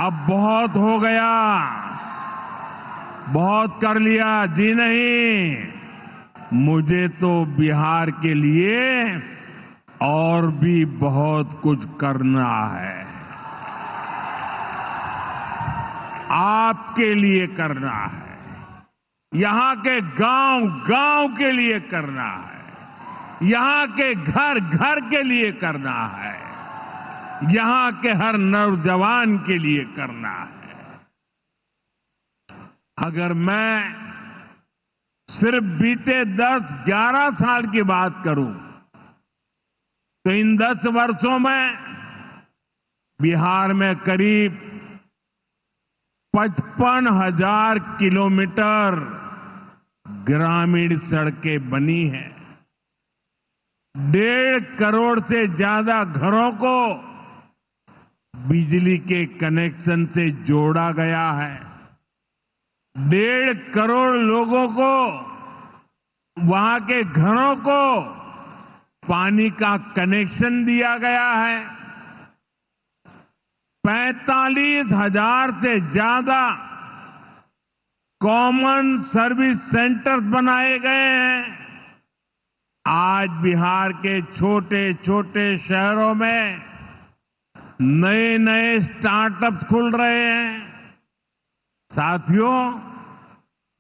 अब बहुत हो गया, बहुत कर लिया जी नहीं। मुझे तो बिहार के लिए और भी बहुत कुछ करना है, आपके लिए करना है, यहां के गांव गांव के लिए करना है, यहां के घर घर के लिए करना है, यहां के हर नौजवान के लिए करना है। अगर मैं सिर्फ बीते 10-11 साल की बात करूं तो इन 10 वर्षों में बिहार में करीब 55,000 किलोमीटर ग्रामीण सड़कें बनी हैं। 1.5 करोड़ से ज्यादा घरों को बिजली के कनेक्शन से जोड़ा गया है। 1.5 करोड़ लोगों को, वहां के घरों को पानी का कनेक्शन दिया गया है। 45,000 से ज्यादा कॉमन सर्विस सेंटर्स बनाए गए हैं। आज बिहार के छोटे छोटे शहरों में नए नए स्टार्टअप्स खुल रहे हैं। साथियों,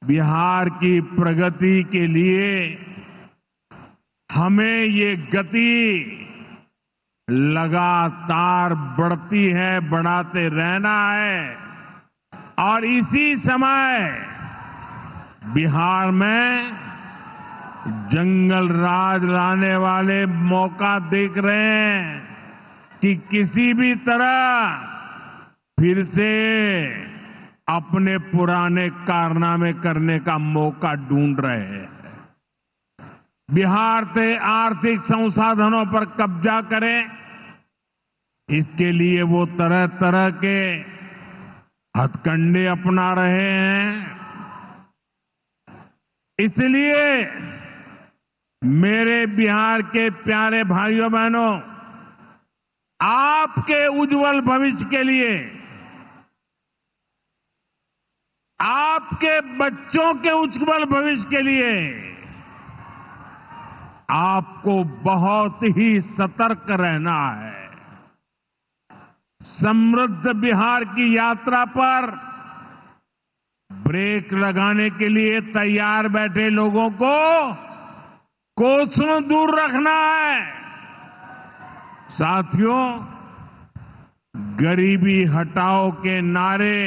बिहार की प्रगति के लिए हमें ये गति लगातार बढ़ती है, बढ़ाते रहना है। और इसी समय बिहार में जंगल राज लाने वाले मौका देख रहे हैं कि किसी भी तरह फिर से अपने पुराने कारनामे करने का मौका ढूंढ रहे हैं। बिहार से आर्थिक संसाधनों पर कब्जा करें, इसके लिए वो तरह तरह के हथकंडे अपना रहे हैं। इसलिए मेरे बिहार के प्यारे भाइयों बहनों, आपके उज्जवल भविष्य के लिए, आपके बच्चों के उज्जवल भविष्य के लिए आपको बहुत ही सतर्क रहना है। समृद्ध बिहार की यात्रा पर ब्रेक लगाने के लिए तैयार बैठे लोगों को कोसों दूर रखना है। साथियों, गरीबी हटाओ के नारे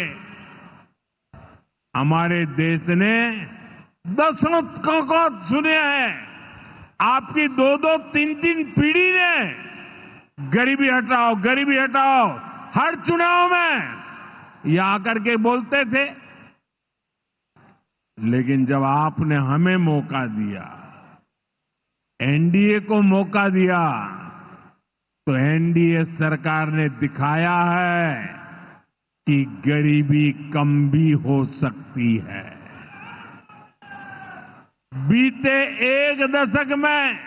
हमारे देश ने दशकों को सुने हैं। आपकी 2-2, 3-3 पीढ़ी ने गरीबी हटाओ, गरीबी हटाओ हर चुनाव में ये आकर के बोलते थे। लेकिन जब आपने हमें मौका दिया, एनडीए को मौका दिया, तो एनडीए सरकार ने दिखाया है कि गरीबी कम भी हो सकती है। बीते एक दशक में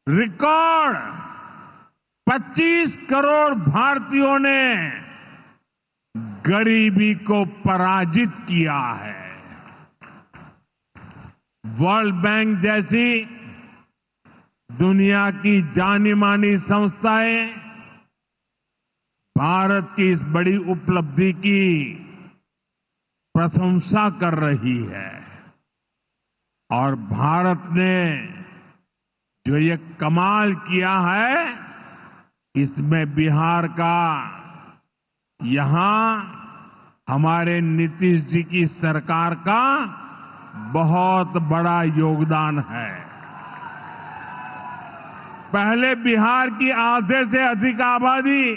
रिकॉर्ड 25 करोड़ भारतीयों ने गरीबी को पराजित किया है। वर्ल्ड बैंक जैसी दुनिया की जानी मानी संस्थाएं भारत की इस बड़ी उपलब्धि की प्रशंसा कर रही है। और भारत ने जो ये कमाल किया है, इसमें बिहार का यहां हमारे नीतीश जी की सरकार का बहुत बड़ा योगदान है। पहले बिहार की आधे से अधिक आबादी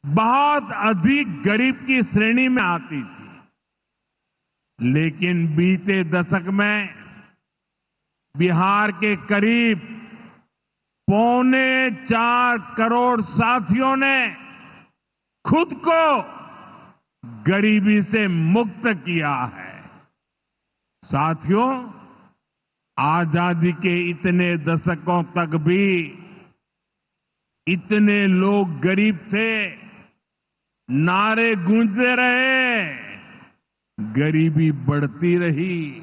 बहुत अधिक गरीब की श्रेणी में आती थी। लेकिन बीते दशक में बिहार के करीब 4.25 करोड़ साथियों ने खुद को गरीबी से मुक्त किया है। साथियों, आजादी के इतने दशकों तक भी इतने लोग गरीब थे नारे गूंजते रहे, गरीबी बढ़ती रही।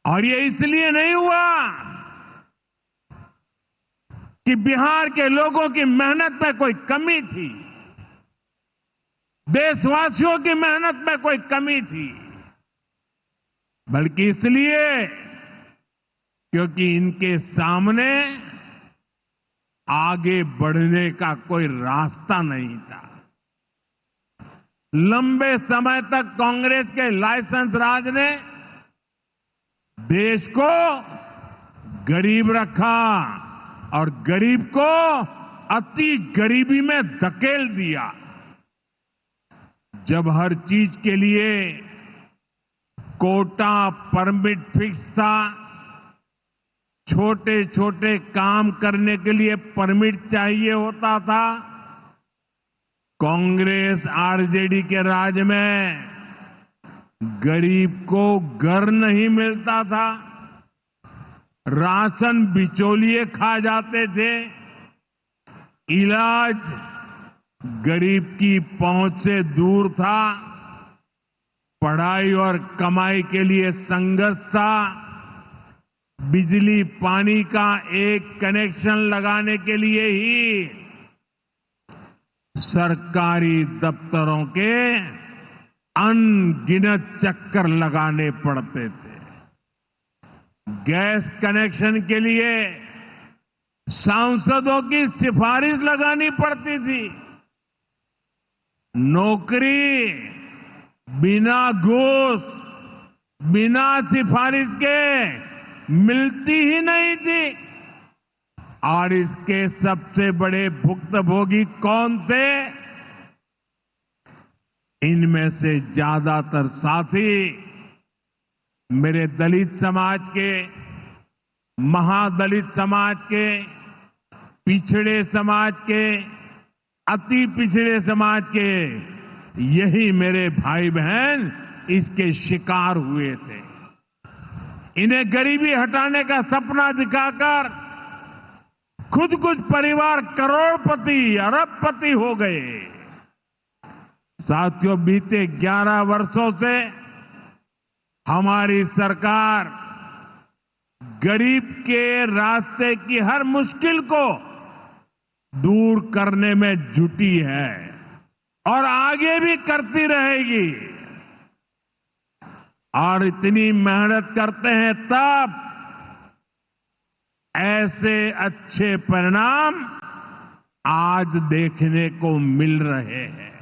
और ये इसलिए नहीं हुआ कि बिहार के लोगों की मेहनत में कोई कमी थी, देशवासियों की मेहनत में कोई कमी थी, बल्कि इसलिए क्योंकि इनके सामने आगे बढ़ने का कोई रास्ता नहीं था। लंबे समय तक कांग्रेस के लाइसेंस राज ने देश को गरीब रखा और गरीब को अति गरीबी में धकेल दिया। जब हर चीज के लिए कोटा परमिट फिक्स था, छोटे छोटे काम करने के लिए परमिट चाहिए होता था, कांग्रेस आरजेडी के राज में गरीब को घर नहीं मिलता था, राशन बिचौलिए खा जाते थे, इलाज गरीब की पहुंच से दूर था, पढ़ाई और कमाई के लिए संघर्ष था, बिजली पानी का एक कनेक्शन लगाने के लिए ही सरकारी दफ्तरों के अनगिनत चक्कर लगाने पड़ते थे। गैस कनेक्शन के लिए सांसदों की सिफारिश लगानी पड़ती थी। नौकरी बिना घूस, बिना सिफारिश के मिलती ही नहीं थी। और इसके सबसे बड़े भुक्तभोगी कौन थे? इनमें से ज्यादातर साथी मेरे दलित समाज के, महादलित समाज के, पिछड़े समाज के, अति पिछड़े समाज के, यही मेरे भाई बहन इसके शिकार हुए थे। इन्हें गरीबी हटाने का सपना दिखाकर खुद कुछ परिवार करोड़पति, अरबपति हो गए। साथियों, बीते 11 वर्षों से हमारी सरकार गरीब के रास्ते की हर मुश्किल को दूर करने में जुटी है और आगे भी करती रहेगी। और इतनी मेहनत करते हैं तब ऐसे अच्छे परिणाम आज देखने को मिल रहे हैं।